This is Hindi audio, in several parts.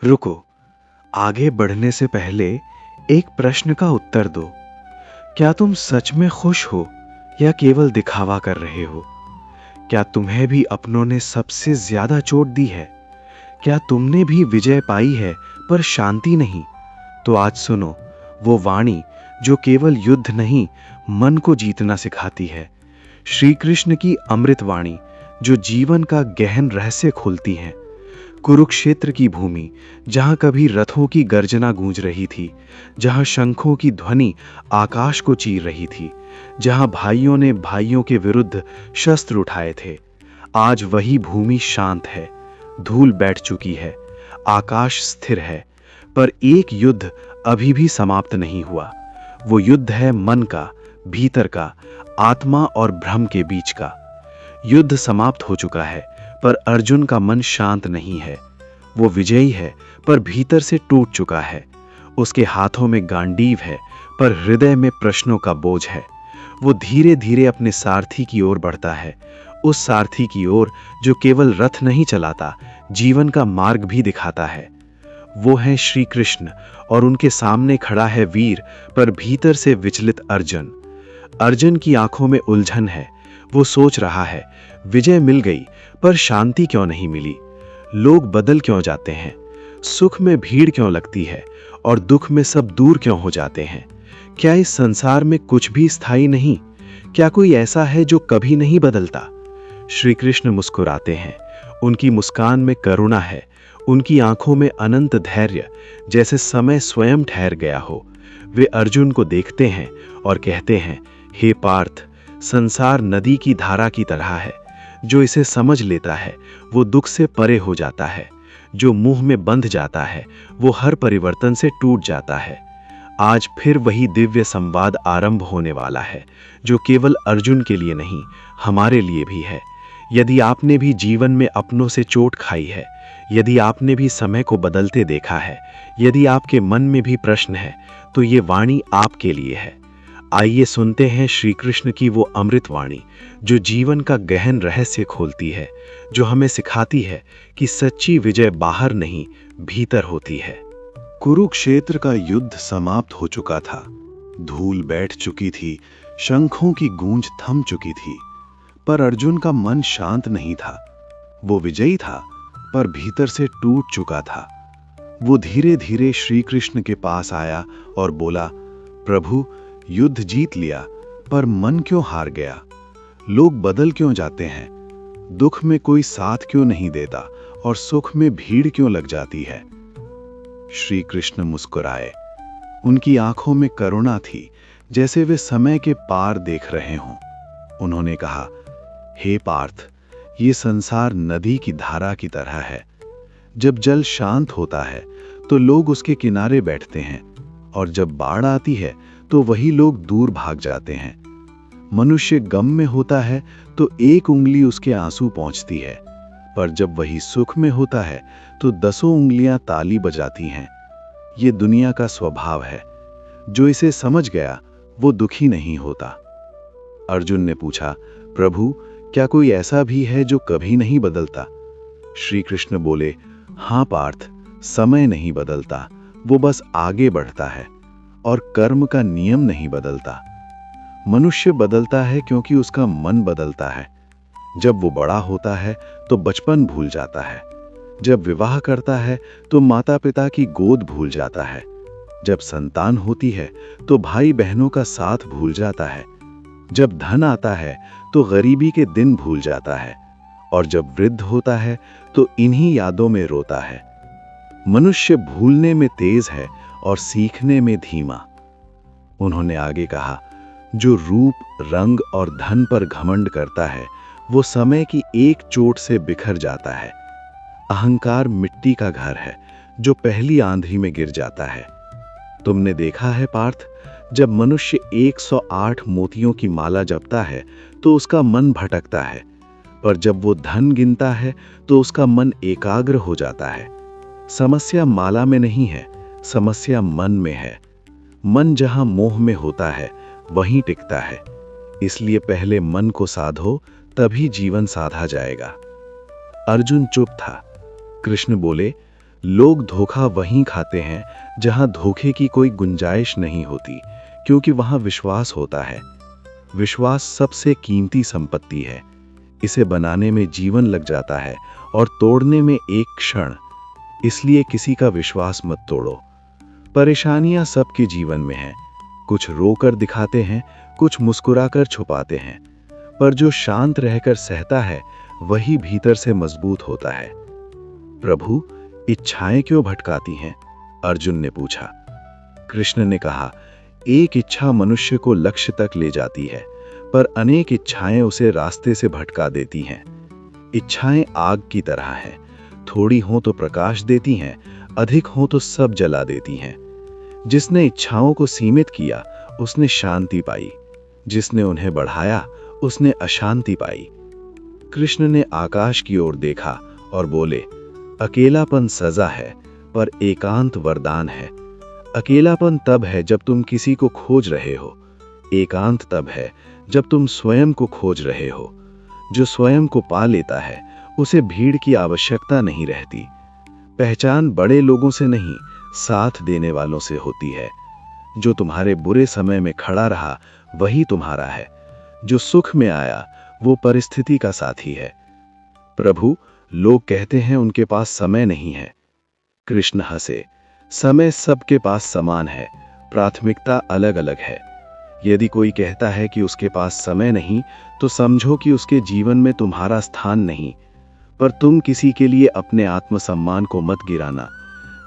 रुको, आगे बढ़ने से पहले एक प्रश्न का उत्तर दो। क्या तुम सच में खुश हो या केवल दिखावा कर रहे हो? क्या तुम्हें भी अपनों ने सबसे ज्यादा चोट दी है? क्या तुमने भी विजय पाई है पर शांति नहीं? तो आज सुनो वो वाणी जो केवल युद्ध नहीं, मन को जीतना सिखाती है। श्री कृष्ण की अमृत वाणी जो जीवन का गहन रहस्य खोलती है। कुरुक्षेत्र की भूमि, जहां कभी रथों की गर्जना गूंज रही थी, जहां शंखों की ध्वनि आकाश को चीर रही थी, जहां भाइयों ने भाइयों के विरुद्ध शस्त्र उठाए थे, आज वही भूमि शांत है। धूल बैठ चुकी है, आकाश स्थिर है, पर एक युद्ध अभी भी समाप्त नहीं हुआ। वो युद्ध है मन का, भीतर का, आत्मा और भ्रम के बीच का। युद्ध समाप्त हो चुका है, पर अर्जुन का मन शांत नहीं है। वो विजयी है, पर भीतर से टूट चुका है। उसके हाथों में गांडीव है, पर हृदय में प्रश्नों का बोझ है। वो धीरे धीरे अपने सारथी की ओर बढ़ता है, उस सारथी की ओर जो केवल रथ नहीं चलाता, जीवन का मार्ग भी दिखाता है। वो है श्री कृष्ण, और उनके सामने खड़ा है वीर, पर भीतर से विचलित अर्जुन। अर्जुन की आंखों में उलझन है। वो सोच रहा है, विजय मिल गई, पर शांति क्यों नहीं मिली? लोग बदल क्यों जाते हैं? सुख में भीड़ क्यों लगती है और दुख में सब दूर क्यों हो जाते हैं? क्या इस संसार में कुछ भी स्थायी नहीं? क्या कोई ऐसा है जो कभी नहीं बदलता? श्री कृष्ण मुस्कुराते हैं। उनकी मुस्कान में करुणा है, उनकी आंखों में अनंत धैर्य, जैसे समय स्वयं ठहर गया हो। वे अर्जुन को देखते हैं और कहते हैं, हे पार्थ, संसार नदी की धारा की तरह है। जो इसे समझ लेता है वो दुख से परे हो जाता है। जो मुंह में बंध जाता है वो हर परिवर्तन से टूट जाता है। आज फिर वही दिव्य संवाद आरंभ होने वाला है, जो केवल अर्जुन के लिए नहीं, हमारे लिए भी है। यदि आपने भी जीवन में अपनों से चोट खाई है, यदि आपने भी समय को बदलते देखा है, यदि आपके मन में भी प्रश्न है, तो ये वाणी आपके लिए है। आइए सुनते हैं श्री कृष्ण की वो अमृत वाणी जो जीवन का गहन रहस्य खोलती है, जो हमें सिखाती है कि सच्ची विजय बाहर नहीं, भीतर होती है। कुरुक्षेत्र का युद्ध समाप्त हो चुका था। धूल बैठ चुकी थी, शंखों की गूंज थम चुकी थी, पर अर्जुन का मन शांत नहीं था। वो विजयी था, पर भीतर से टूट चुका था। वो धीरे धीरे श्री कृष्ण के पास आया और बोला, प्रभु, युद्ध जीत लिया, पर मन क्यों हार गया? लोग बदल क्यों जाते हैं? दुख में कोई साथ क्यों नहीं देता और सुख में भीड़ क्यों लग जाती है? श्री कृष्ण मुस्कुराए। उनकी आंखों में करुणा थी, जैसे वे समय के पार देख रहे हों। उन्होंने कहा, हे पार्थ, ये संसार नदी की धारा की तरह है। जब जल शांत होता है तो लोग उसके किनारे बैठते हैं, और जब बाढ़ आती है तो वही लोग दूर भाग जाते हैं। मनुष्य गम में होता है तो एक उंगली उसके आंसू पहुंचती है, पर जब वही सुख में होता है तो दसों उंगलियां ताली बजाती हैं। ये दुनिया का स्वभाव है। जो इसे समझ गया वो दुखी नहीं होता। अर्जुन ने पूछा, प्रभु, क्या कोई ऐसा भी है जो कभी नहीं बदलता? श्री कृष्ण बोले, हाँ पार्थ, समय नहीं बदलता, वो बस आगे बढ़ता है, और कर्म का नियम नहीं बदलता। मनुष्य बदलता है क्योंकि उसका मन बदलता है। जब वो बड़ा होता है तो बचपन भूल जाता है। जब विवाह करता है तो माता पिता की गोद भूल जाता है। जब संतान होती है तो भाई बहनों का साथ भूल जाता है। जब धन आता है तो गरीबी के दिन भूल जाता है, और जब वृद्ध होता है तो इन्हीं यादों में रोता है। मनुष्य भूलने में तेज है और सीखने में धीमा। उन्होंने आगे कहा, जो रूप, रंग और धन पर घमंड करता है वो समय की एक चोट से बिखर जाता है। अहंकार मिट्टी का घर है जो पहली आंधी में गिर जाता है। तुमने देखा है पार्थ, जब मनुष्य 108 मोतियों की माला जपता है तो उसका मन भटकता है, पर जब वो धन गिनता है तो उसका मन एकाग्र हो जाता है। समस्या माला में नहीं है, समस्या मन में है। मन जहां मोह में होता है वहीं टिकता है। इसलिए पहले मन को साधो, तभी जीवन साधा जाएगा। अर्जुन चुप था। कृष्ण बोले, लोग धोखा वहीं खाते हैं जहां धोखे की कोई गुंजाइश नहीं होती, क्योंकि वहां विश्वास होता है। विश्वास सबसे कीमती संपत्ति है। इसे बनाने में जीवन लग जाता है और तोड़ने में एक क्षण। इसलिए किसी का विश्वास मत तोड़ो। परेशानियां सबके जीवन में हैं। कुछ रोकर दिखाते हैं, कुछ मुस्कुराकर छुपाते हैं, पर जो शांत रहकर सहता है वही भीतर से मजबूत होता है। प्रभु, इच्छाएं क्यों भटकाती हैं? अर्जुन ने पूछा। कृष्ण ने कहा, एक इच्छा मनुष्य को लक्ष्य तक ले जाती है, पर अनेक इच्छाएं उसे रास्ते से भटका देती हैं। इच्छाएं आग की तरह हैं, थोड़ी हों तो प्रकाश देती हैं, अधिक हों तो सब जला देती हैं। जिसने इच्छाओं को सीमित किया उसने शांति पाई, जिसने उन्हें बढ़ाया उसने अशांति पाई। कृष्ण ने आकाश की ओर देखा और बोले, अकेलापन सजा है, पर एकांत वरदान है। अकेलापन तब है जब तुम किसी को खोज रहे हो, एकांत तब है जब तुम स्वयं को खोज रहे हो। जो स्वयं को पा लेता है उसे भीड़ की आवश्यकता नहीं रहती। पहचान बड़े लोगों से नहीं, साथ देने वालों से होती है। जो तुम्हारे बुरे समय में खड़ा रहा वही तुम्हारा है। जो सुख में आया वो परिस्थिति का साथी है। प्रभु, लोग कहते हैं उनके पास समय नहीं है। कृष्ण हंसे, समय सबके पास समान है, प्राथमिकता अलग अलग है। यदि कोई कहता है कि उसके पास समय नहीं, तो समझो कि उसके जीवन में तुम्हारा स्थान नहीं। पर तुम किसी के लिए अपने आत्मसम्मान को मत गिराना।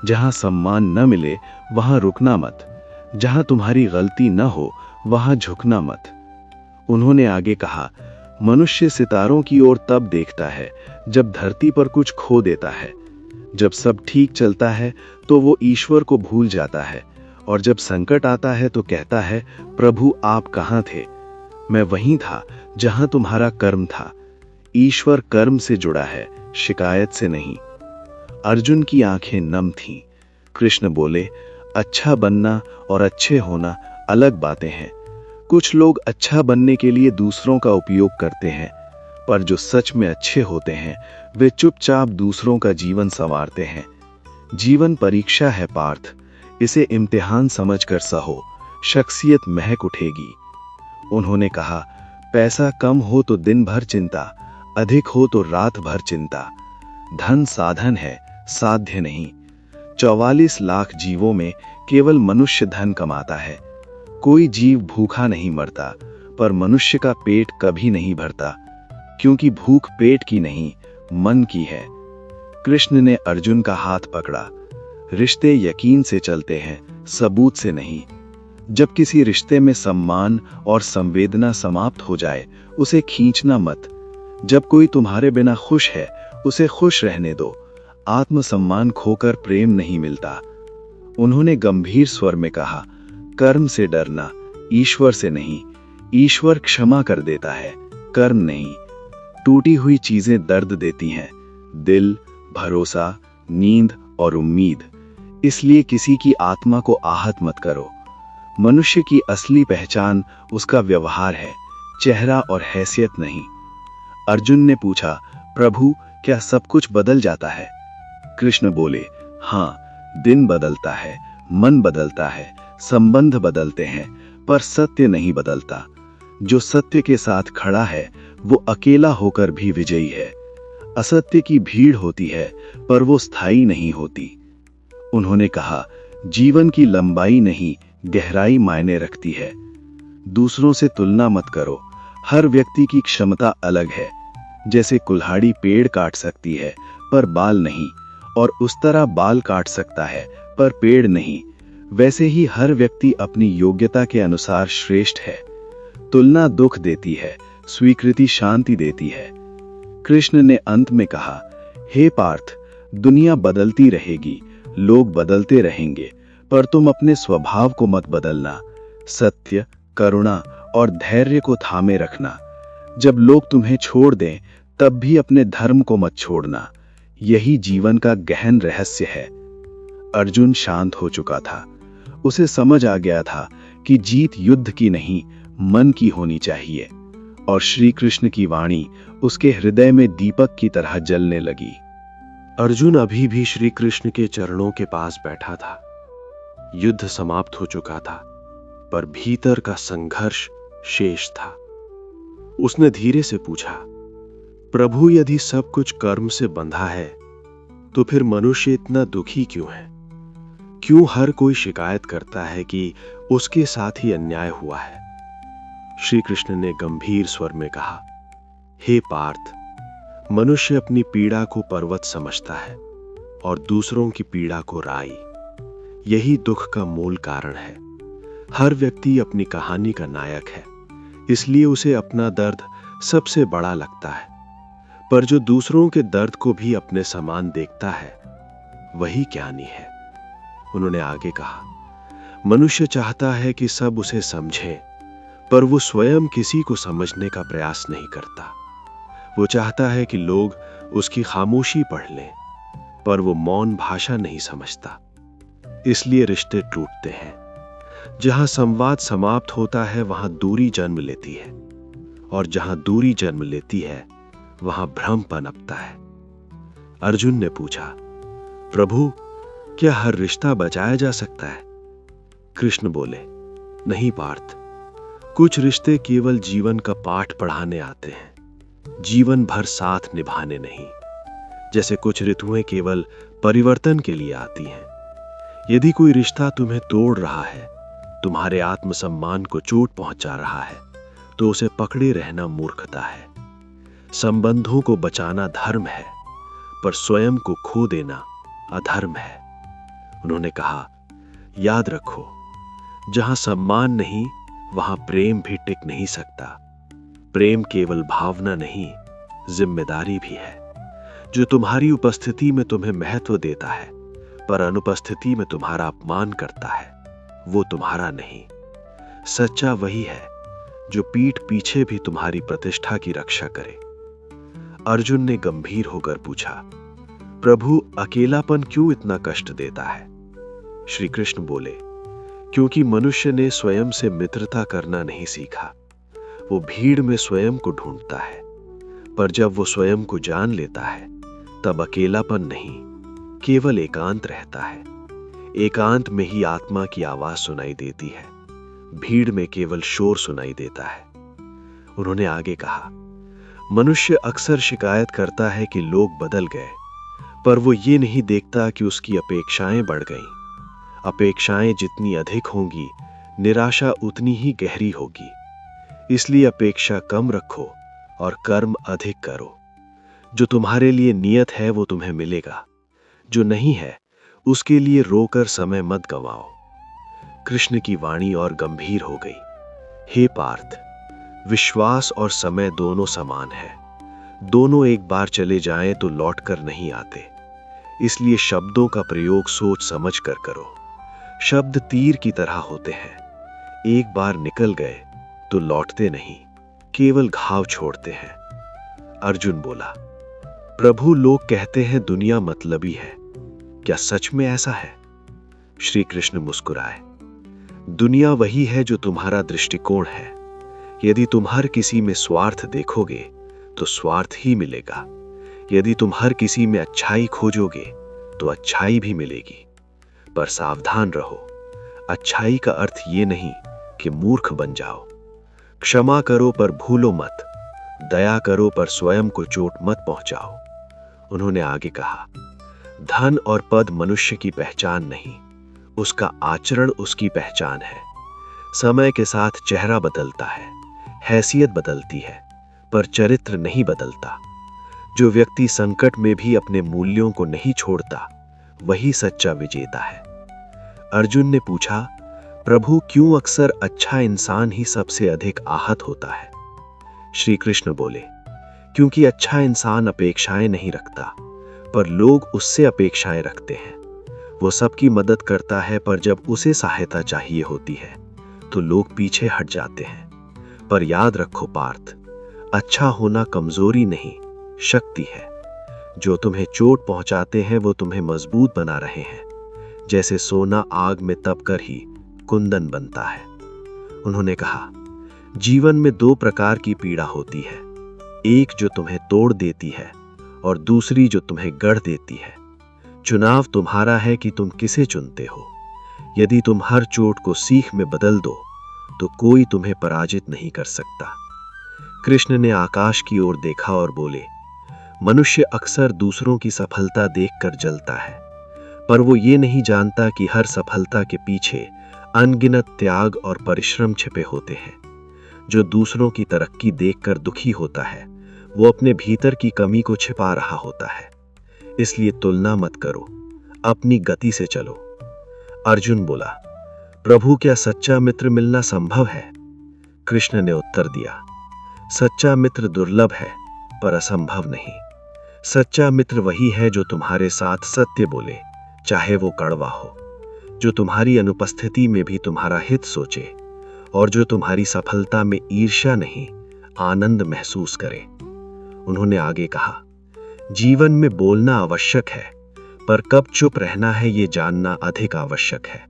जहां सम्मान न मिले वहां रुकना मत। जहां तुम्हारी गलती न हो वहां झुकना मत। उन्होंने आगे कहा, मनुष्य सितारों की ओर तब देखता है जब धरती पर कुछ खो देता है। जब सब ठीक चलता है तो वो ईश्वर को भूल जाता है, और जब संकट आता है तो कहता है, प्रभु आप कहां थे? मैं वहीं था जहां तुम्हारा कर्म था। ईश्वर कर्म से जुड़ा है, शिकायत से नहीं। अर्जुन की आंखें नम थीं। कृष्ण बोले, अच्छा बनना और अच्छे होना अलग बातें हैं। कुछ लोग अच्छा बनने के लिए दूसरों का उपयोग करते हैं, पर जो सच में अच्छे होते हैं वे चुपचाप दूसरों का जीवन संवारते हैं। जीवन परीक्षा है पार्थ, इसे इम्तिहान समझकर सहो, शख्सियत महक उठेगी। उन्होंने कहा, पैसा कम हो तो दिन भर चिंता, अधिक हो तो रात भर चिंता। धन साधन है, साध्य नहीं। 44 लाख जीवों में केवल मनुष्य धन कमाता है। कोई जीव भूखा नहीं मरता, पर मनुष्य का पेट कभी नहीं भरता, क्योंकि भूख पेट की नहीं, मन की है। कृष्ण ने अर्जुन का हाथ पकड़ा। रिश्ते यकीन से चलते हैं, सबूत से नहीं। जब किसी रिश्ते में सम्मान और संवेदना समाप्त हो जाए उसे खींचना मत। जब कोई तुम्हारे बिना खुश है उसे खुश रहने दो। आत्मसम्मान खोकर प्रेम नहीं मिलता। उन्होंने गंभीर स्वर में कहा, कर्म से डरना, ईश्वर से नहीं। ईश्वर क्षमा कर देता है, कर्म नहीं। टूटी हुई चीजें दर्द देती हैं, दिल, भरोसा, नींद और उम्मीद। इसलिए किसी की आत्मा को आहत मत करो। मनुष्य की असली पहचान उसका व्यवहार है, चेहरा और हैसियत नहीं। अर्जुन ने पूछा, प्रभु क्या सब कुछ बदल जाता है? कृष्ण बोले, हाँ, दिन बदलता है, मन बदलता है, संबंध बदलते हैं, पर सत्य नहीं बदलता। जो सत्य के साथ खड़ा है वो अकेला होकर भी विजयी है। असत्य की भीड़ होती है, पर वो स्थायी नहीं होती। उन्होंने कहा, जीवन की लंबाई नहीं, गहराई मायने रखती है। दूसरों से तुलना मत करो। हर व्यक्ति की क्षमता अलग है। जैसे कुल्हाड़ी पेड़ काट सकती है पर बाल नहीं, और उस तरह बाल काट सकता है पर पेड़ नहीं, वैसे ही हर व्यक्ति अपनी योग्यता के अनुसार श्रेष्ठ है। तुलना दुख देती है, स्वीकृति शांति देती है। कृष्ण ने अंत में कहा, हे पार्थ, दुनिया बदलती रहेगी, लोग बदलते रहेंगे, पर तुम अपने स्वभाव को मत बदलना। सत्य, करुणा और धैर्य को थामे रखना। जब लोग तुम्हें छोड़ दें तब भी अपने धर्म को मत छोड़ना। यही जीवन का गहन रहस्य है। अर्जुन शांत हो चुका था। उसे समझ आ गया था कि जीत युद्ध की नहीं, मन की होनी चाहिए। और श्री कृष्ण की वाणी उसके हृदय में दीपक की तरह जलने लगी। अर्जुन अभी भी श्री कृष्ण के चरणों के पास बैठा था। युद्ध समाप्त हो चुका था, पर भीतर का संघर्ष शेष था। उसने धीरे से पूछा, प्रभु, यदि सब कुछ कर्म से बंधा है तो फिर मनुष्य इतना दुखी क्यों है? क्यों हर कोई शिकायत करता है कि उसके साथ ही अन्याय हुआ है? श्री कृष्ण ने गंभीर स्वर में कहा, हे पार्थ, मनुष्य अपनी पीड़ा को पर्वत समझता है और दूसरों की पीड़ा को राई। यही दुख का मूल कारण है। हर व्यक्ति अपनी कहानी का नायक है, इसलिए उसे अपना दर्द सबसे बड़ा लगता है। पर जो दूसरों के दर्द को भी अपने समान देखता है, वही ज्ञानी है। उन्होंने आगे कहा, मनुष्य चाहता है कि सब उसे समझें, पर वो स्वयं किसी को समझने का प्रयास नहीं करता। वो चाहता है कि लोग उसकी खामोशी पढ़ लें, पर वो मौन भाषा नहीं समझता। इसलिए रिश्ते टूटते हैं। जहां संवाद समाप्त होता है, वहां दूरी जन्म लेती है, और जहां दूरी जन्म लेती है, वहां भ्रम पनपता है। अर्जुन ने पूछा, प्रभु, क्या हर रिश्ता बचाया जा सकता है? कृष्ण बोले, नहीं पार्थ, कुछ रिश्ते केवल जीवन का पाठ पढ़ाने आते हैं, जीवन भर साथ निभाने नहीं। जैसे कुछ ऋतुएं केवल परिवर्तन के लिए आती हैं। यदि कोई रिश्ता तुम्हें तोड़ रहा है, तुम्हारे आत्मसम्मान को चोट पहुंचा रहा है, तो उसे पकड़े रहना मूर्खता है। संबंधों को बचाना धर्म है, पर स्वयं को खो देना अधर्म है। उन्होंने कहा, याद रखो, जहां सम्मान नहीं, वहां प्रेम भी टिक नहीं सकता। प्रेम केवल भावना नहीं, जिम्मेदारी भी है। जो तुम्हारी उपस्थिति में तुम्हें महत्व देता है, पर अनुपस्थिति में तुम्हारा अपमान करता है, वो तुम्हारा नहीं। सच्चा वही है जो पीठ पीछे भी तुम्हारी प्रतिष्ठा की रक्षा करे। अर्जुन ने गंभीर होकर पूछा, प्रभु, अकेलापन क्यों इतना कष्ट देता है? श्री कृष्ण बोले, क्योंकि मनुष्य ने स्वयं से मित्रता करना नहीं सीखा। वो भीड़ में स्वयं को ढूंढता है, पर जब वो स्वयं को जान लेता है, तब अकेलापन नहीं, केवल एकांत रहता है। एकांत में ही आत्मा की आवाज सुनाई देती है, भीड़ में केवल शोर सुनाई देता है। उन्होंने आगे कहा, मनुष्य अक्सर शिकायत करता है कि लोग बदल गए, पर वो ये नहीं देखता कि उसकी अपेक्षाएं बढ़ गईं। अपेक्षाएं जितनी अधिक होंगी, निराशा उतनी ही गहरी होगी। इसलिए अपेक्षा कम रखो और कर्म अधिक करो। जो तुम्हारे लिए नियत है वो तुम्हें मिलेगा, जो नहीं है उसके लिए रोकर समय मत गंवाओ। कृष्ण की वाणी और गंभीर हो गई। हे पार्थ, विश्वास और समय दोनों समान है। दोनों एक बार चले जाएं तो लौटकर नहीं आते। इसलिए शब्दों का प्रयोग सोच समझ कर करो। शब्द तीर की तरह होते हैं, एक बार निकल गए तो लौटते नहीं, केवल घाव छोड़ते हैं। अर्जुन बोला, प्रभु, लोग कहते हैं दुनिया मतलबी है, क्या सच में ऐसा है? श्री कृष्ण मुस्कुराए, दुनिया वही है जो तुम्हारा दृष्टिकोण है। यदि तुम हर किसी में स्वार्थ देखोगे तो स्वार्थ ही मिलेगा। यदि तुम हर किसी में अच्छाई खोजोगे तो अच्छाई भी मिलेगी। पर सावधान रहो, अच्छाई का अर्थ ये नहीं कि मूर्ख बन जाओ। क्षमा करो पर भूलो मत, दया करो पर स्वयं को चोट मत पहुंचाओ। उन्होंने आगे कहा, धन और पद मनुष्य की पहचान नहीं, उसका आचरण उसकी पहचान है। समय के साथ चेहरा बदलता है, हैसियत बदलती है, पर चरित्र नहीं बदलता। जो व्यक्ति संकट में भी अपने मूल्यों को नहीं छोड़ता, वही सच्चा विजेता है। अर्जुन ने पूछा, प्रभु, क्यों अक्सर अच्छा इंसान ही सबसे अधिक आहत होता है? श्री कृष्ण बोले, क्योंकि अच्छा इंसान अपेक्षाएं नहीं रखता, पर लोग उससे अपेक्षाएं रखते हैं। वो सबकी मदद करता है, पर जब उसे सहायता चाहिए होती है तो लोग पीछे हट जाते हैं। पर याद रखो पार्थ, अच्छा होना कमजोरी नहीं, शक्ति है। जो तुम्हें चोट पहुंचाते हैं वो तुम्हें मजबूत बना रहे हैं। जैसे सोना आग में तपकर ही कुंदन बनता है। उन्होंने कहा, जीवन में दो प्रकार की पीड़ा होती है, एक जो तुम्हें तोड़ देती है और दूसरी जो तुम्हें गढ़ देती है। चुनाव तुम्हारा है कि तुम किसे चुनते हो। यदि तुम हर चोट को सीख में बदल दो तो कोई तुम्हें पराजित नहीं कर सकता। कृष्ण ने आकाश की ओर देखा और बोले, मनुष्य अक्सर दूसरों की सफलता देखकर जलता है, पर वो ये नहीं जानता कि हर सफलता के पीछे अनगिनत त्याग और परिश्रम छिपे होते हैं। जो दूसरों की तरक्की देखकर दुखी होता है वो अपने भीतर की कमी को छिपा रहा होता है। इसलिए तुलना मत करो, अपनी गति से चलो। अर्जुन बोला, प्रभु क्या सच्चा मित्र मिलना संभव है? कृष्ण ने उत्तर दिया, सच्चा मित्र दुर्लभ है पर असंभव नहीं। सच्चा मित्र वही है जो तुम्हारे साथ सत्य बोले, चाहे वो कड़वा हो, जो तुम्हारी अनुपस्थिति में भी तुम्हारा हित सोचे और जो तुम्हारी सफलता में ईर्ष्या नहीं आनंद महसूस करे। उन्होंने आगे कहा, जीवन में बोलना आवश्यक है, पर कब चुप रहना है ये जानना अधिक आवश्यक है।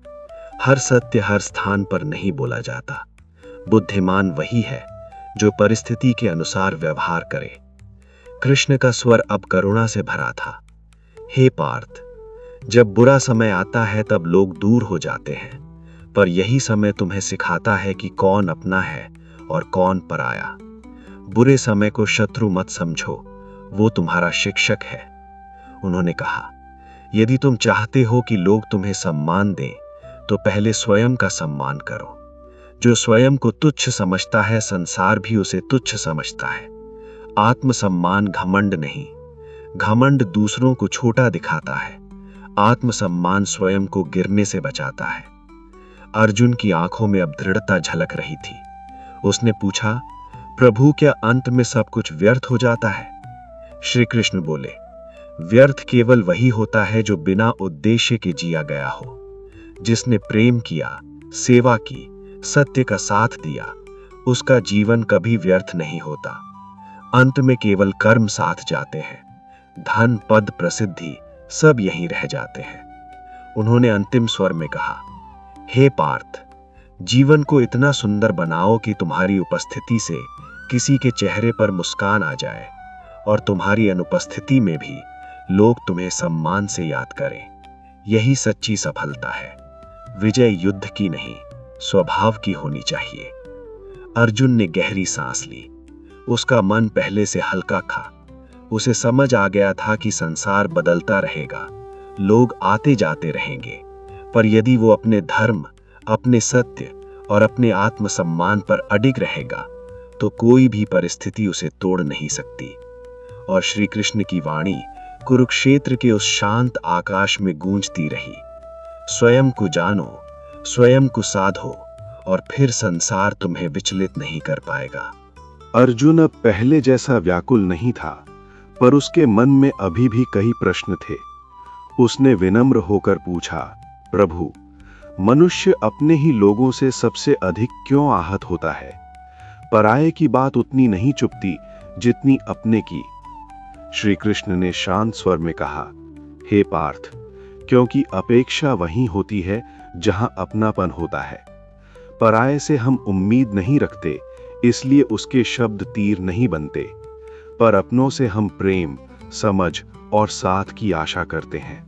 हर सत्य हर स्थान पर नहीं बोला जाता। बुद्धिमान वही है जो परिस्थिति के अनुसार व्यवहार करे। कृष्ण का स्वर अब करुणा से भरा था। हे पार्थ, जब बुरा समय आता है तब लोग दूर हो जाते हैं, पर यही समय तुम्हें सिखाता है कि कौन अपना है और कौन पराया। बुरे समय को शत्रु मत समझो, वो तुम्हारा शिक्षक है। उन्होंने कहा, यदि तुम चाहते हो कि लोग तुम्हें सम्मान दें तो पहले स्वयं का सम्मान करो। जो स्वयं को तुच्छ समझता है संसार भी उसे तुच्छ समझता है। आत्मसम्मान घमंड नहीं, घमंड दूसरों को छोटा दिखाता है। आत्मसम्मान स्वयं को गिरने से बचाता है। अर्जुन की आंखों में अब दृढ़ता झलक रही थी। उसने पूछा, प्रभु क्या अंत में सब कुछ व्यर्थ हो जाता है? श्री कृष्ण बोले, व्यर्थ केवल वही होता है जो बिना उद्देश्य के जिया गया हो। जिसने प्रेम किया, सेवा की, सत्य का साथ दिया, उसका जीवन कभी व्यर्थ नहीं होता। अंत में केवल कर्म साथ जाते हैं। धन, पद, प्रसिद्धि सब यहीं रह जाते हैं। उन्होंने अंतिम स्वर में कहा, हे पार्थ, जीवन को इतना सुंदर बनाओ कि तुम्हारी उपस्थिति से किसी के चेहरे पर मुस्कान आ जाए और तुम्हारी अनुपस्थिति में भी लोग तुम्हें सम्मान से याद करें। यही सच्ची सफलता है। विजय युद्ध की नहीं, स्वभाव की होनी चाहिए। अर्जुन ने गहरी सांस ली। उसका मन पहले से हल्का था। उसे समझ आ गया था कि संसार बदलता रहेगा, लोग आते जाते रहेंगे, पर यदि वो अपने धर्म, अपने सत्य और अपने आत्मसम्मान पर अडिग रहेगा तो कोई भी परिस्थिति उसे तोड़ नहीं सकती। और श्री कृष्ण की वाणी कुरुक्षेत्र के उस शांत आकाश में गूंजती रही, स्वयं को जानो, स्वयं को साधो और फिर संसार तुम्हें विचलित नहीं कर पाएगा। अर्जुन अब पहले जैसा व्याकुल नहीं था, पर उसके मन में अभी भी कई प्रश्न थे। उसने विनम्र होकर पूछा, प्रभु, मनुष्य अपने ही लोगों से सबसे अधिक क्यों आहत होता है? पराये की बात उतनी नहीं चुभती जितनी अपने की। श्री कृष्ण ने शांत स्वर में कहा, हे पार्थ, क्योंकि अपेक्षा वहीं होती है जहां अपनापन होता है। पराये से हम उम्मीद नहीं रखते, इसलिए उसके शब्द तीर नहीं बनते, पर अपनों से हम प्रेम, समझ और साथ की आशा करते हैं।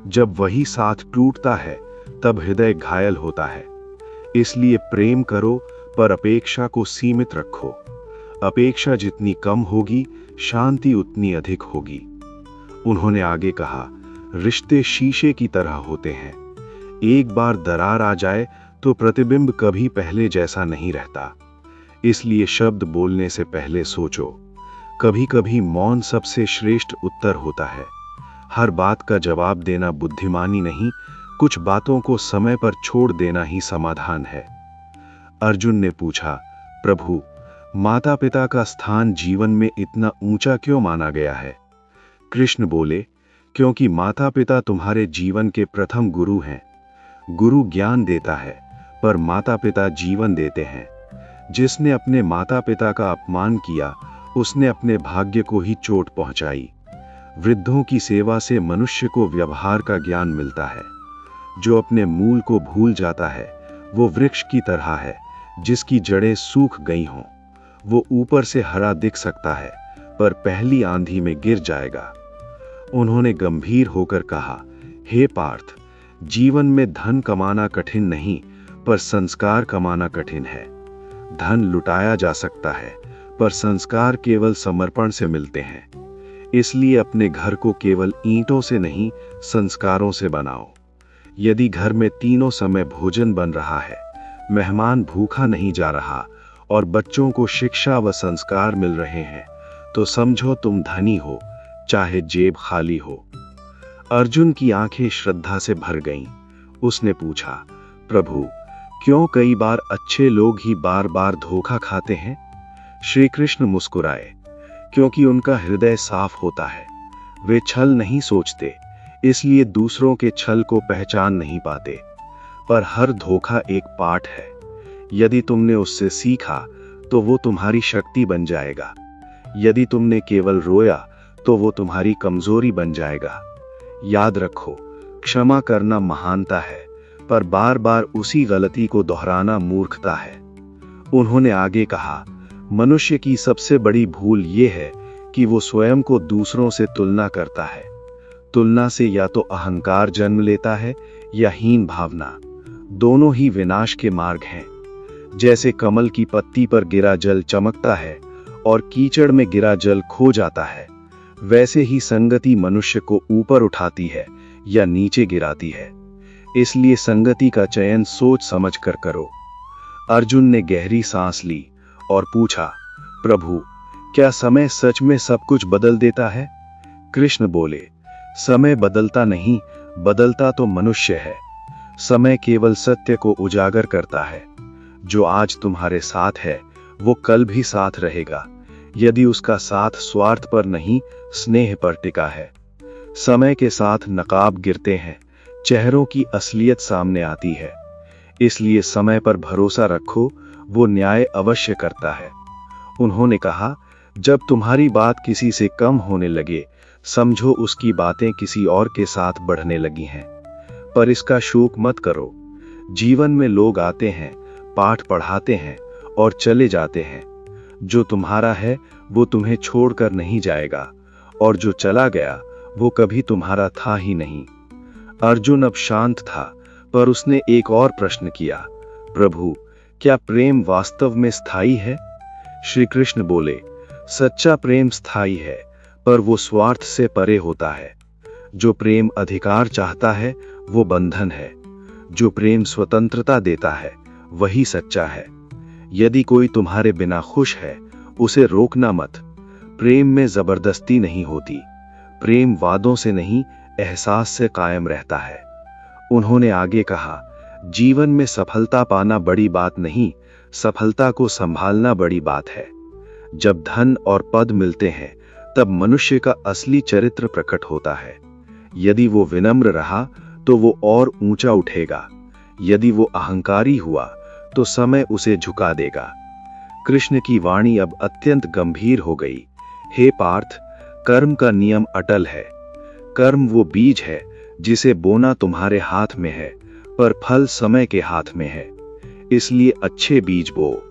जब वही साथ टूटता है तब हृदय घायल होता है। इसलिए प्रेम करो, पर अपेक्षा को सीमित रखो। अपेक्षा जितनी कम होगी, शांति उतनी अधिक होगी। उन्होंने आगे कहा, रिश्ते शीशे की तरह होते हैं। एक बार दरार आ जाए तो प्रतिबिंब कभी पहले जैसा नहीं रहता। इसलिए शब्द बोलने से पहले सोचो। कभी कभी मौन सबसे श्रेष्ठ उत्तर होता है। हर बात का जवाब देना बुद्धिमानी नहीं, कुछ बातों को समय पर छोड़ देना ही समाधान है। अर्जुन ने पूछा, प्रभु, माता पिता का स्थान जीवन में इतना ऊंचा क्यों माना गया है? कृष्ण बोले, क्योंकि माता पिता तुम्हारे जीवन के प्रथम गुरु हैं। गुरु ज्ञान देता है, पर माता पिता जीवन देते हैं। जिसने अपने माता पिता का अपमान किया, उसने अपने भाग्य को ही चोट पहुंचाई। वृद्धों की सेवा से मनुष्य को व्यवहार का ज्ञान मिलता है। जो अपने मूल को भूल जाता है वो वृक्ष की तरह है जिसकी जड़ें सूख गई हों। वो ऊपर से हरा दिख सकता है, पर पहली आंधी में गिर जाएगा। उन्होंने गंभीर होकर कहा, हे पार्थ, जीवन में धन कमाना कठिन नहीं, पर संस्कार कमाना कठिन है। धन लुटाया जा सकता है, पर संस्कार केवल समर्पण से मिलते हैं। इसलिए अपने घर को केवल ईंटों से नहीं, संस्कारों से बनाओ। यदि घर में तीनों समय भोजन बन रहा है, मेहमान भूखा नहीं जा रहा और बच्चों को शिक्षा व संस्कार मिल रहे हैं, तो समझो तुम धनी हो, चाहे जेब खाली हो। अर्जुन की आंखें श्रद्धा से भर गईं। उसने पूछा, प्रभु, क्यों कई बार अच्छे लोग ही बार बार धोखा खाते हैं? श्री कृष्ण मुस्कुराए, क्योंकि उनका हृदय साफ होता है। वे छल नहीं सोचते, इसलिए दूसरों के छल को पहचान नहीं पाते। पर हर धोखा एक पाठ है। यदि तुमने उससे सीखा तो वो तुम्हारी शक्ति बन जाएगा। यदि तुमने केवल रोया तो वो तुम्हारी कमजोरी बन जाएगा। याद रखो, क्षमा करना महानता है, पर बार बार उसी गलती को दोहराना मूर्खता है। उन्होंने आगे कहा, मनुष्य की सबसे बड़ी भूल ये है कि वो स्वयं को दूसरों से तुलना करता है। तुलना से या तो अहंकार जन्म लेता है या हीन भावना। दोनों ही विनाश के मार्ग हैं। जैसे कमल की पत्ती पर गिरा जल चमकता है और कीचड़ में गिरा जल खो जाता है, वैसे ही संगति मनुष्य को ऊपर उठाती है या नीचे गिराती है। इसलिए संगति का चयन सोच समझ कर करो। अर्जुन ने गहरी सांस ली और पूछा, प्रभु, क्या समय सच में सब कुछ बदल देता है? कृष्ण बोले, समय बदलता नहीं, बदलता तो मनुष्य है। समय केवल सत्य को उजागर करता है। जो आज तुम्हारे साथ है वो कल भी साथ रहेगा, यदि उसका साथ स्वार्थ पर नहीं, स्नेह पर टिका है। समय के साथ नकाब गिरते हैं, चेहरों की असलियत सामने आती है। इसलिए समय पर भरोसा रखो, वो न्याय अवश्य करता है। उन्होंने कहा, जब तुम्हारी बात किसी से कम होने लगे, समझो उसकी बातें किसी और के साथ बढ़ने लगी हैं। पर इसका शोक मत करो। जीवन में लोग आते हैं, पाठ पढ़ाते हैं और चले जाते हैं। जो तुम्हारा है वो तुम्हें छोड़कर नहीं जाएगा, और जो चला गया वो कभी तुम्हारा था ही नहीं। अर्जुन अब शांत था, पर उसने एक और प्रश्न किया, प्रभु, क्या प्रेम वास्तव में स्थायी है? श्री कृष्ण बोले, सच्चा प्रेम स्थायी है, पर वो स्वार्थ से परे होता है। जो प्रेम अधिकार चाहता है वो बंधन है। जो प्रेम स्वतंत्रता देता है वही सच्चा है। यदि कोई तुम्हारे बिना खुश है, उसे रोकना मत। प्रेम में जबरदस्ती नहीं होती। प्रेम वादों से नहीं, एहसास से कायम रहता है। उन्होंने आगे कहा, जीवन में सफलता पाना बड़ी बात नहीं, सफलता को संभालना बड़ी बात है। जब धन और पद मिलते हैं, तब मनुष्य का असली चरित्र प्रकट होता है। यदि वो विनम्र रहा तो वो और ऊंचा उठेगा। यदि वो अहंकारी हुआ तो समय उसे झुका देगा। कृष्ण की वाणी अब अत्यंत गंभीर हो गई। हे पार्थ, कर्म का नियम अटल है। कर्म वो बीज है जिसे बोना तुम्हारे हाथ में है, पर फल समय के हाथ में है। इसलिए अच्छे बीज बो।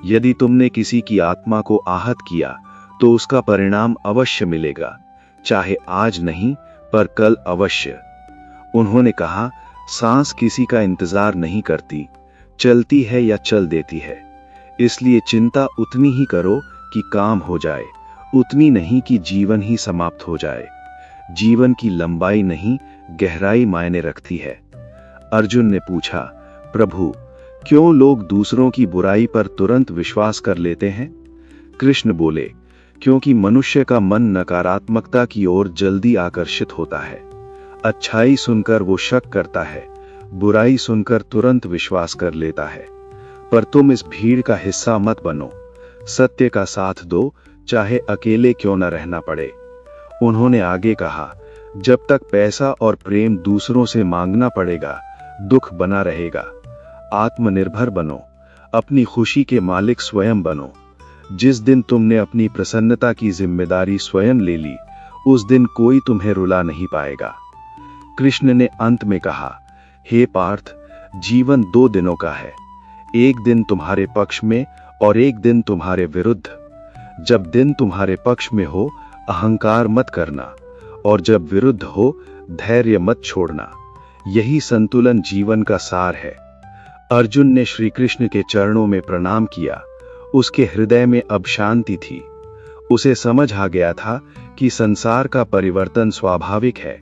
यदि तुमने किसी की आत्मा को आहत किया तो उसका परिणाम अवश्य मिलेगा, चाहे आज नहीं पर कल अवश्य। उन्होंने कहा, सांस किसी का इंतजार नहीं करती, चलती है या चल देती है। इसलिए चिंता उतनी ही करो कि काम हो जाए, उतनी नहीं कि जीवन ही समाप्त हो जाए। जीवन की लंबाई नहीं, गहराई मायने रखती है। अर्जुन ने पूछा, प्रभु, क्यों लोग दूसरों की बुराई पर तुरंत विश्वास कर लेते हैं? कृष्ण बोले, क्योंकि मनुष्य का मन नकारात्मकता की ओर जल्दी आकर्षित होता है। अच्छाई सुनकर वो शक करता है, बुराई सुनकर तुरंत विश्वास कर लेता है। पर तुम इस भीड़ का हिस्सा मत बनो। सत्य का साथ दो, चाहे अकेले क्यों न रहना पड़े। उन्होंने आगे कहा, जब तक पैसा और प्रेम दूसरों से मांगना पड़ेगा, दुख बना रहेगा। आत्मनिर्भर बनो, अपनी खुशी के मालिक स्वयं बनो। जिस दिन तुमने अपनी प्रसन्नता की जिम्मेदारी स्वयं ले ली, उस दिन कोई तुम्हें रुला नहीं पाएगा। कृष्ण ने अंत में कहा, हे पार्थ, जीवन 2 दिनों का है। एक दिन तुम्हारे पक्ष में और एक दिन तुम्हारे विरुद्ध। जब दिन तुम्हारे पक्ष में हो अहंकार मत करना, और जब विरुद्ध हो धैर्य मत छोड़ना। यही संतुलन जीवन का सार है। अर्जुन ने श्री कृष्ण के चरणों में प्रणाम किया। उसके हृदय में अब शांति थी। उसे समझ आ गया था कि संसार का परिवर्तन स्वाभाविक है,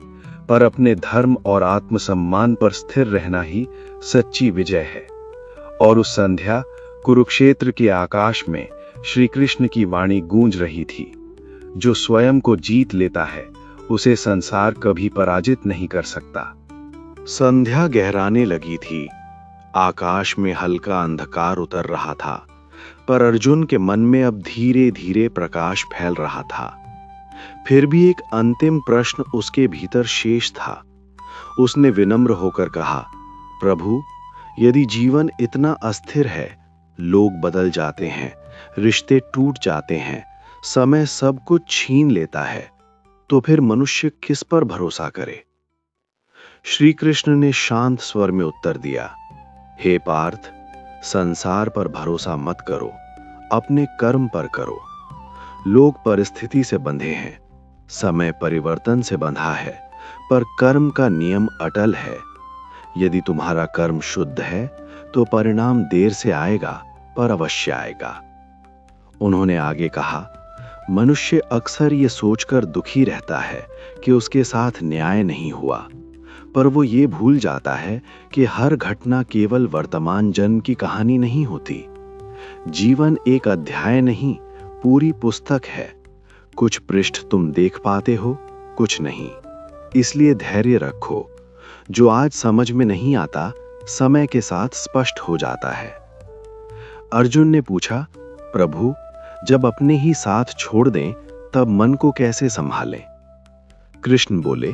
पर अपने धर्म और आत्मसम्मान पर स्थिर रहना ही सच्ची विजय है। और उस संध्या कुरुक्षेत्र के आकाश में श्री कृष्ण की वाणी गूंज रही थी, जो स्वयं को जीत लेता है उसे संसार कभी पराजित नहीं कर सकता। संध्या गहराने लगी थी। आकाश में हल्का अंधकार उतर रहा था, पर अर्जुन के मन में अब धीरे धीरे प्रकाश फैल रहा था। फिर भी एक अंतिम प्रश्न उसके भीतर शेष था। उसने विनम्र होकर कहा, प्रभु, यदि जीवन इतना अस्थिर है, लोग बदल जाते हैं, रिश्ते टूट जाते हैं, समय सब कुछ छीन लेता है, तो फिर मनुष्य किस पर भरोसा करे? श्री कृष्ण ने शांत स्वर में उत्तर दिया, हे पार्थ, संसार पर भरोसा मत करो, अपने कर्म पर करो। लोग परिस्थिति से बंधे हैं, समय परिवर्तन से बंधा है, पर कर्म का नियम अटल है। यदि तुम्हारा कर्म शुद्ध है तो परिणाम देर से आएगा, पर अवश्य आएगा। उन्होंने आगे कहा, मनुष्य अक्सर ये सोचकर दुखी रहता है कि उसके साथ न्याय नहीं हुआ, पर वो ये भूल जाता है कि हर घटना केवल वर्तमान जन्म की कहानी नहीं होती। जीवन एक अध्याय नहीं, पूरी पुस्तक है। कुछ पृष्ठ तुम देख पाते हो, कुछ नहीं। इसलिए धैर्य रखो। जो आज समझ में नहीं आता, समय के साथ स्पष्ट हो जाता है। अर्जुन ने पूछा, प्रभु, जब अपने ही साथ छोड़ दें तब मन को कैसे संभालें? कृष्ण बोले,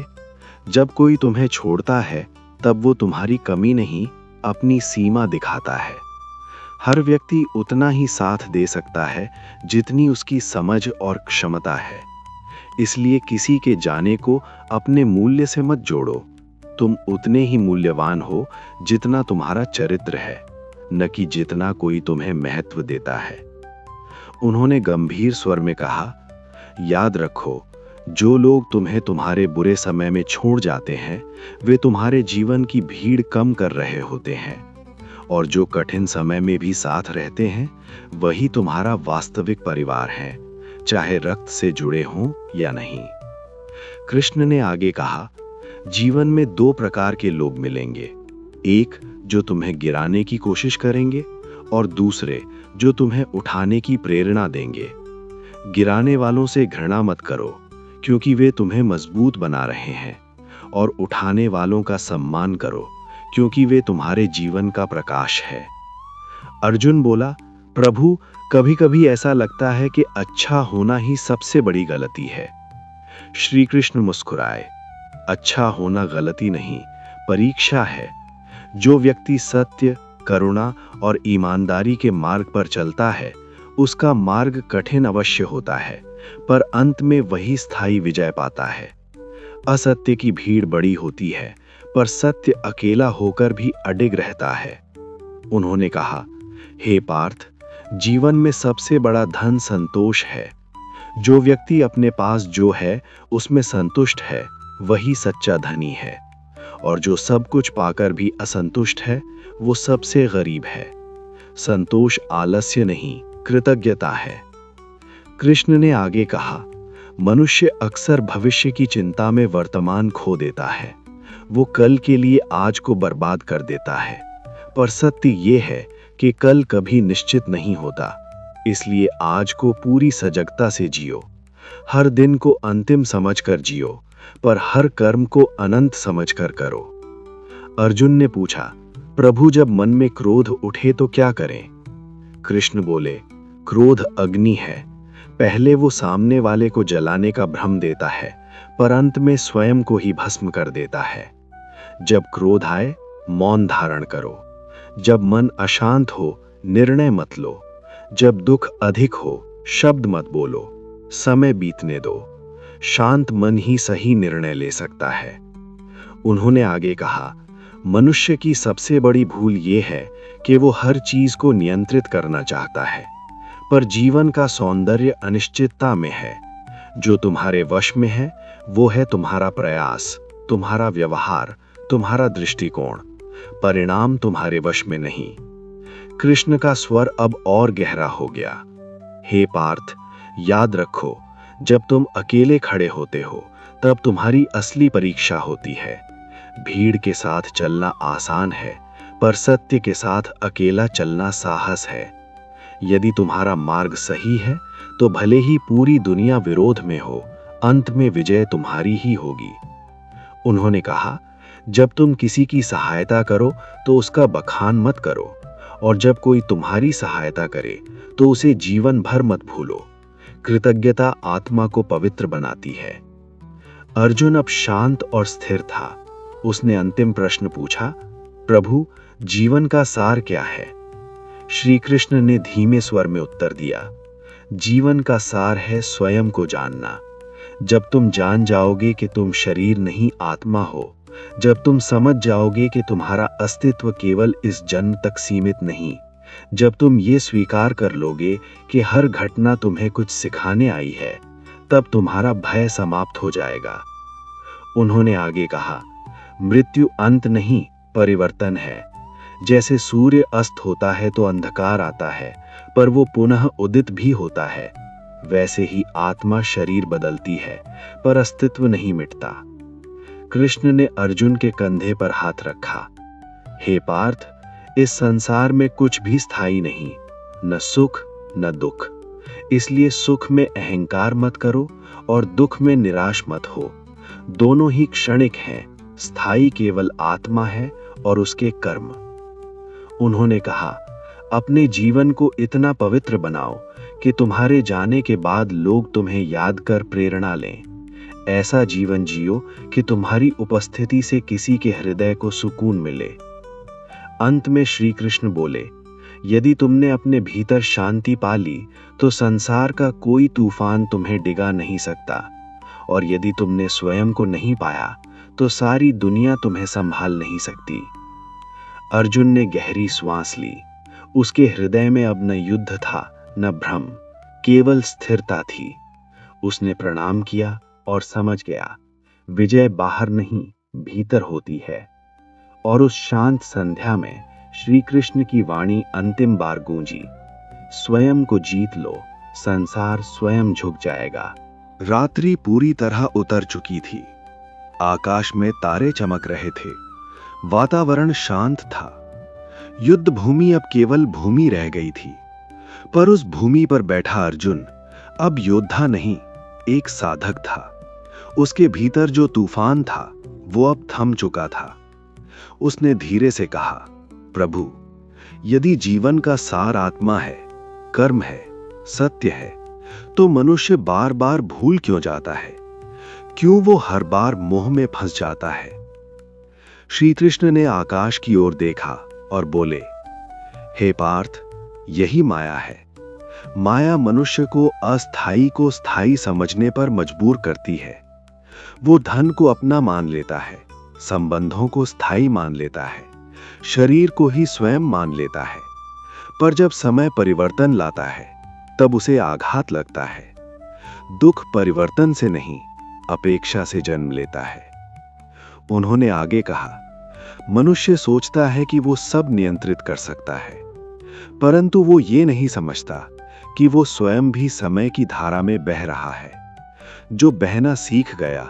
जब कोई तुम्हें छोड़ता है तब वो तुम्हारी कमी नहीं, अपनी सीमा दिखाता है। हर व्यक्ति उतना ही साथ दे सकता है जितनी उसकी समझ और क्षमता है। इसलिए किसी के जाने को अपने मूल्य से मत जोड़ो। तुम उतने ही मूल्यवान हो जितना तुम्हारा चरित्र है, न कि जितना कोई तुम्हें महत्व देता है। उन्होंने गंभीर स्वर में कहा, याद रखो, जो लोग तुम्हें तुम्हारे बुरे समय में छोड़ जाते हैं, वे तुम्हारे जीवन की भीड़ कम कर रहे होते हैं, और जो कठिन समय में भी साथ रहते हैं, वही तुम्हारा वास्तविक परिवार है, चाहे रक्त से जुड़े हों या नहीं। कृष्ण ने आगे कहा, जीवन में दो प्रकार के लोग मिलेंगे, एक जो तुम्हें गिराने की कोशिश करेंगे और दूसरे जो तुम्हें उठाने की प्रेरणा देंगे। गिराने वालों से घृणा मत करो, क्योंकि वे तुम्हें मजबूत बना रहे हैं, और उठाने वालों का सम्मान करो, क्योंकि वे तुम्हारे जीवन का प्रकाश है। अर्जुन बोला, प्रभु, कभी कभी ऐसा लगता है कि अच्छा होना ही सबसे बड़ी गलती है। श्री कृष्ण मुस्कुराए, अच्छा होना गलती नहीं, परीक्षा है। जो व्यक्ति सत्य, करुणा और ईमानदारी के मार्ग पर चलता है, उसका मार्ग कठिन अवश्य होता है, पर अंत में वही स्थायी विजय पाता है। असत्य की भीड़ बड़ी होती है, पर सत्य अकेला होकर भी अडिग रहता है। उन्होंने कहा, हे पार्थ, जीवन में सबसे बड़ा धन संतोष है। जो व्यक्ति अपने पास जो है उसमें संतुष्ट है, वही सच्चा धनी है, और जो सब कुछ पाकर भी असंतुष्ट है, वो सबसे गरीब है। संतोष आलस्य नहीं, कृतज्ञता है। कृष्ण ने आगे कहा, मनुष्य अक्सर भविष्य की चिंता में वर्तमान खो देता है। वो कल के लिए आज को बर्बाद कर देता है, पर सत्य ये है कि कल कभी निश्चित नहीं होता। इसलिए आज को पूरी सजगता से जियो। हर दिन को अंतिम समझकर जियो, पर हर कर्म को अनंत समझकर करो। अर्जुन ने पूछा, प्रभु, जब मन में क्रोध उठे तो क्या करें? कृष्ण बोले, क्रोध अग्नि है। पहले वो सामने वाले को जलाने का भ्रम देता है, पर अंत में स्वयं को ही भस्म कर देता है। जब क्रोध आए, मौन धारण करो। जब मन अशांत हो, निर्णय मत लो। जब दुख अधिक हो, शब्द मत बोलो। समय बीतने दो। शांत मन ही सही निर्णय ले सकता है। उन्होंने आगे कहा, मनुष्य की सबसे बड़ी भूल ये है कि वो हर चीज को नियंत्रित करना चाहता है, पर जीवन का सौंदर्य अनिश्चितता में है। जो तुम्हारे वश में है वो है तुम्हारा प्रयास, तुम्हारा व्यवहार, तुम्हारा दृष्टिकोण। परिणाम तुम्हारे वश में नहीं। कृष्ण का स्वर अब और गहरा हो गया। हे पार्थ, याद रखो, जब तुम अकेले खड़े होते हो तब तुम्हारी असली परीक्षा होती है। भीड़ के साथ चलना आसान है, पर सत्य के साथ अकेला चलना साहस है। यदि तुम्हारा मार्ग सही है तो भले ही पूरी दुनिया विरोध में हो, अंत में विजय तुम्हारी ही होगी। उन्होंने कहा, जब तुम किसी की सहायता करो तो उसका बखान मत करो, और जब कोई तुम्हारी सहायता करे तो उसे जीवन भर मत भूलो। कृतज्ञता आत्मा को पवित्र बनाती है। अर्जुन अब शांत और स्थिर था। उसने अंतिम प्रश्न पूछा, प्रभु, जीवन का सार क्या है? श्री कृष्ण ने धीमे स्वर में उत्तर दिया, जीवन का सार है स्वयं को जानना। जब तुम जान जाओगे कि तुम शरीर नहीं आत्मा हो, जब तुम समझ जाओगे कि तुम्हारा अस्तित्व केवल इस जन्म तक सीमित नहीं, जब तुम ये स्वीकार कर लोगे कि हर घटना तुम्हें कुछ सिखाने आई है, तब तुम्हारा भय समाप्त हो जाएगा। उन्होंने आगे कहा, मृत्यु अंत नहीं, परिवर्तन है। जैसे सूर्य अस्त होता है तो अंधकार आता है, पर वो पुनः उदित भी होता है, वैसे ही आत्मा शरीर बदलती है, पर अस्तित्व नहीं मिटता। कृष्ण ने अर्जुन के कंधे पर हाथ रखा। हे पार्थ, इस संसार में कुछ भी स्थायी नहीं, न सुख न दुख। इसलिए सुख में अहंकार मत करो और दुख में निराश मत हो। दोनों ही क्षणिक हैं, स्थायी केवल आत्मा है और उसके कर्म। उन्होंने कहा, अपने जीवन को इतना पवित्र बनाओ कि तुम्हारे जाने के बाद लोग तुम्हें याद कर प्रेरणा लें। ऐसा जीवन जियो कि तुम्हारी उपस्थिति से किसी के हृदय को सुकून मिले। अंत में श्री कृष्ण बोले, यदि तुमने अपने भीतर शांति पा ली तो संसार का कोई तूफान तुम्हें डिगा नहीं सकता, और यदि तुमने स्वयं को नहीं पाया तो सारी दुनिया तुम्हें संभाल नहीं सकती। अर्जुन ने गहरी श्वास ली। उसके हृदय में अब न युद्ध था न भ्रम, केवल स्थिरता थी। उसने प्रणाम किया और समझ गया, विजय बाहर नहीं भीतर होती है। और उस शांत संध्या में श्री कृष्ण की वाणी अंतिम बार गूंजी, स्वयं को जीत लो, संसार स्वयं झुक जाएगा। रात्रि पूरी तरह उतर चुकी थी। आकाश में तारे चमक रहे थे। वातावरण शांत था। युद्ध भूमि अब केवल भूमि रह गई थी। पर उस भूमि पर बैठा अर्जुन अब योद्धा नहीं, एक साधक था। उसके भीतर जो तूफान था वो अब थम चुका था। उसने धीरे से कहा, प्रभु, यदि जीवन का सार आत्मा है, कर्म है, सत्य है, तो मनुष्य बार बार भूल क्यों जाता है? क्यों वो हर बार मोह में फंस जाता है? श्री कृष्ण ने आकाश की ओर देखा और बोले, हे पार्थ, यही माया है। माया मनुष्य को अस्थाई को स्थायी समझने पर मजबूर करती है। वो धन को अपना मान लेता है, संबंधों को स्थायी मान लेता है, शरीर को ही स्वयं मान लेता है। पर जब समय परिवर्तन लाता है तब उसे आघात लगता है। दुख परिवर्तन से नहीं, अपेक्षा से जन्म लेता है। उन्होंने आगे कहा, मनुष्य सोचता है कि वो सब नियंत्रित कर सकता है, परंतु वो ये नहीं समझता कि वो स्वयं भी समय की धारा में बह रहा है। जो बहना सीख गया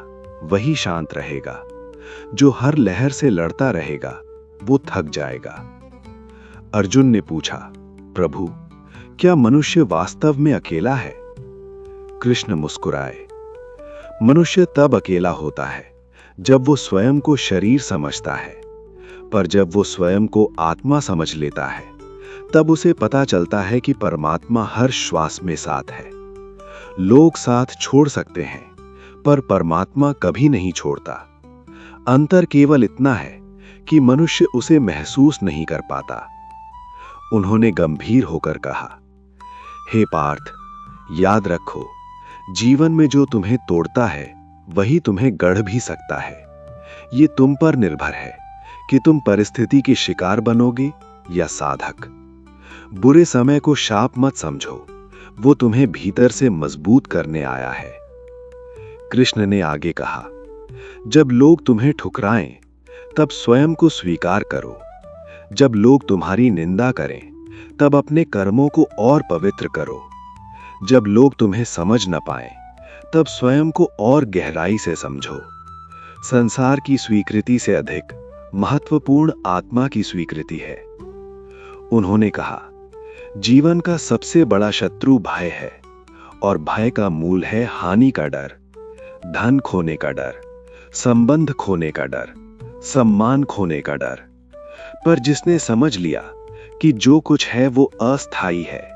वही शांत रहेगा। जो हर लहर से लड़ता रहेगा वो थक जाएगा। अर्जुन ने पूछा, प्रभु, क्या मनुष्य वास्तव में अकेला है? कृष्ण मुस्कुराए। मनुष्य तब अकेला होता है जब वो स्वयं को शरीर समझता है, पर जब वो स्वयं को आत्मा समझ लेता है तब उसे पता चलता है कि परमात्मा हर श्वास में साथ है। लोग साथ छोड़ सकते हैं, पर परमात्मा कभी नहीं छोड़ता। अंतर केवल इतना है कि मनुष्य उसे महसूस नहीं कर पाता। उन्होंने गंभीर होकर कहा, हे पार्थ, याद रखो, जीवन में जो तुम्हें तोड़ता है वही तुम्हें गढ़ भी सकता है। ये तुम पर निर्भर है कि तुम परिस्थिति के शिकार बनोगे या साधक। बुरे समय को शाप मत समझो, वो तुम्हें भीतर से मजबूत करने आया है। कृष्ण ने आगे कहा, जब लोग तुम्हें ठुकराएं, तब स्वयं को स्वीकार करो। जब लोग तुम्हारी निंदा करें, तब अपने कर्मों को और पवित्र करो। जब लोग तुम्हें समझ न पाएं, तब स्वयं को और गहराई से समझो। संसार की स्वीकृति से अधिक महत्वपूर्ण आत्मा की स्वीकृति है। उन्होंने कहा, जीवन का सबसे बड़ा शत्रु भय है, और भय का मूल है हानि का डर, धन खोने का डर, संबंध खोने का डर, सम्मान खोने का डर। पर जिसने समझ लिया कि जो कुछ है वो अस्थायी है,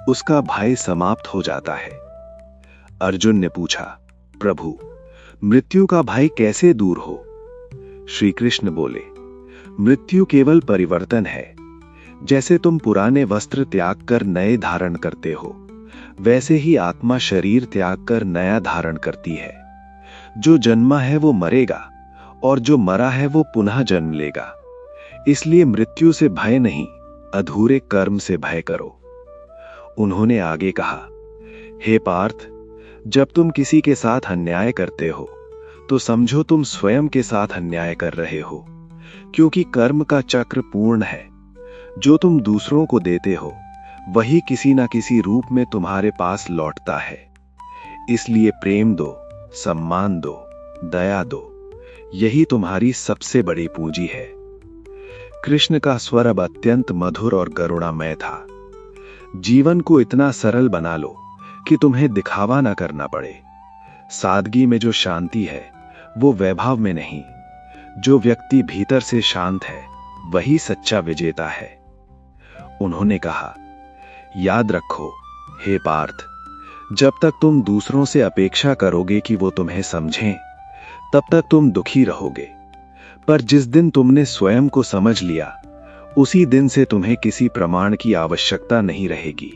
उसका भय समाप्त हो जाता है। अर्जुन ने पूछा, प्रभु, मृत्यु का भय कैसे दूर हो? श्री कृष्ण बोले, मृत्यु केवल परिवर्तन है। जैसे तुम पुराने वस्त्र त्याग कर नए धारण करते हो, वैसे ही आत्मा शरीर त्याग कर नया धारण करती है। जो जन्मा है वो मरेगा, और जो मरा है वो पुनः जन्म लेगा। इसलिए मृत्यु से भय नहीं, अधूरे कर्म से भय करो। उन्होंने आगे कहा, हे पार्थ, जब तुम किसी के साथ अन्याय करते हो तो समझो तुम स्वयं के साथ अन्याय कर रहे हो, क्योंकि कर्म का चक्र पूर्ण है। जो तुम दूसरों को देते हो वही किसी न किसी रूप में तुम्हारे पास लौटता है। इसलिए प्रेम दो, सम्मान दो, दया दो, यही तुम्हारी सबसे बड़ी पूंजी है। कृष्ण का स्वर अब अत्यंत मधुर और करुणामय था। जीवन को इतना सरल बना लो कि तुम्हें दिखावा न करना पड़े। सादगी में जो शांति है वो वैभव में नहीं। जो व्यक्ति भीतर से शांत है वही सच्चा विजेता है। उन्होंने कहा, याद रखो हे पार्थ, जब तक तुम दूसरों से अपेक्षा करोगे कि वो तुम्हें समझें, तब तक तुम दुखी रहोगे। पर जिस दिन तुमने स्वयं को समझ लिया, उसी दिन से तुम्हें किसी प्रमाण की आवश्यकता नहीं रहेगी।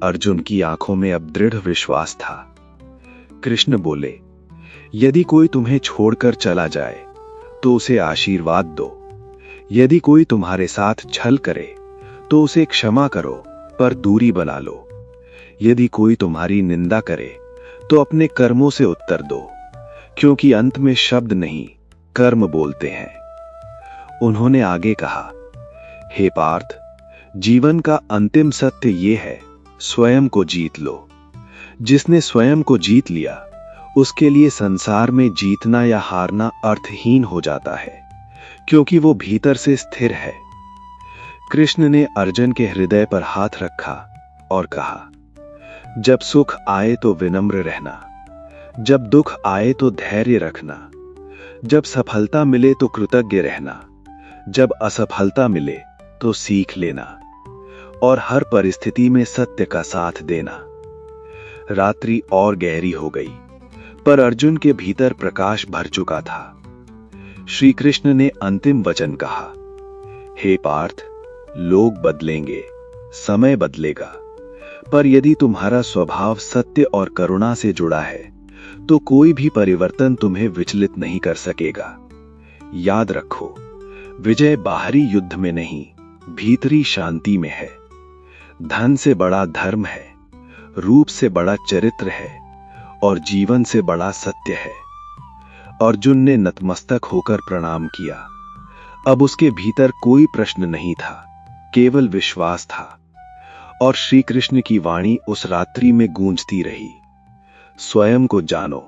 अर्जुन की आंखों में अब दृढ़ विश्वास था। कृष्ण बोले, यदि कोई तुम्हें छोड़कर चला जाए तो उसे आशीर्वाद दो। यदि कोई तुम्हारे साथ छल करे तो उसे क्षमा करो, पर दूरी बना लो। यदि कोई तुम्हारी निंदा करे तो अपने कर्मों से उत्तर दो, क्योंकि अंत में शब्द नहीं, कर्म बोलते हैं। उन्होंने आगे कहा, हे पार्थ, जीवन का अंतिम सत्य यह है, स्वयं को जीत लो। जिसने स्वयं को जीत लिया, उसके लिए संसार में जीतना या हारना अर्थहीन हो जाता है, क्योंकि वो भीतर से स्थिर है। कृष्ण ने अर्जुन के हृदय पर हाथ रखा और कहा, जब सुख आए तो विनम्र रहना, जब दुख आए तो धैर्य रखना, जब सफलता मिले तो कृतज्ञ रहना, जब असफलता मिले तो सीख लेना, और हर परिस्थिति में सत्य का साथ देना। रात्रि और गहरी हो गई, पर अर्जुन के भीतर प्रकाश भर चुका था। श्री कृष्ण ने अंतिम वचन कहा, हे पार्थ, लोग बदलेंगे, समय बदलेगा, पर यदि तुम्हारा स्वभाव सत्य और करुणा से जुड़ा है तो कोई भी परिवर्तन तुम्हें विचलित नहीं कर सकेगा। याद रखो, विजय बाहरी युद्ध में नहीं, भीतरी शांति में है। धन से बड़ा धर्म है, रूप से बड़ा चरित्र है, और जीवन से बड़ा सत्य है। अर्जुन ने नतमस्तक होकर प्रणाम किया। अब उसके भीतर कोई प्रश्न नहीं था, केवल विश्वास था। और श्री कृष्ण की वाणी उस रात्रि में गूंजती रही, स्वयं को जानो,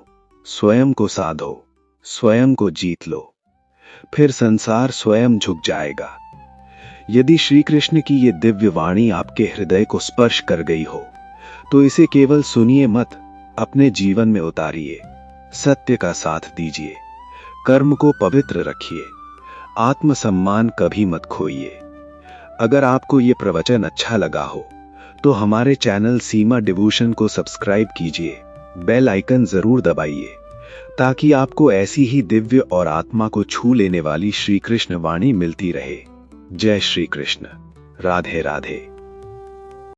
स्वयं को साधो, स्वयं को जीत लो, फिर संसार स्वयं झुक जाएगा। यदि श्री कृष्ण की ये दिव्य वाणी आपके हृदय को स्पर्श कर गई हो तो इसे केवल सुनिए मत, अपने जीवन में उतारिए। सत्य का साथ दीजिए, कर्म को पवित्र रखिए, आत्मसम्मान कभी मत खोइए। अगर आपको ये प्रवचन अच्छा लगा हो तो हमारे चैनल सीमा डिवोशन को सब्सक्राइब कीजिए, बेल आइकन जरूर दबाइए, ताकि आपको ऐसी ही दिव्य और आत्मा को छू लेने वाली श्री कृष्ण वाणी मिलती रहे। जय श्री कृष्ण। राधे राधे।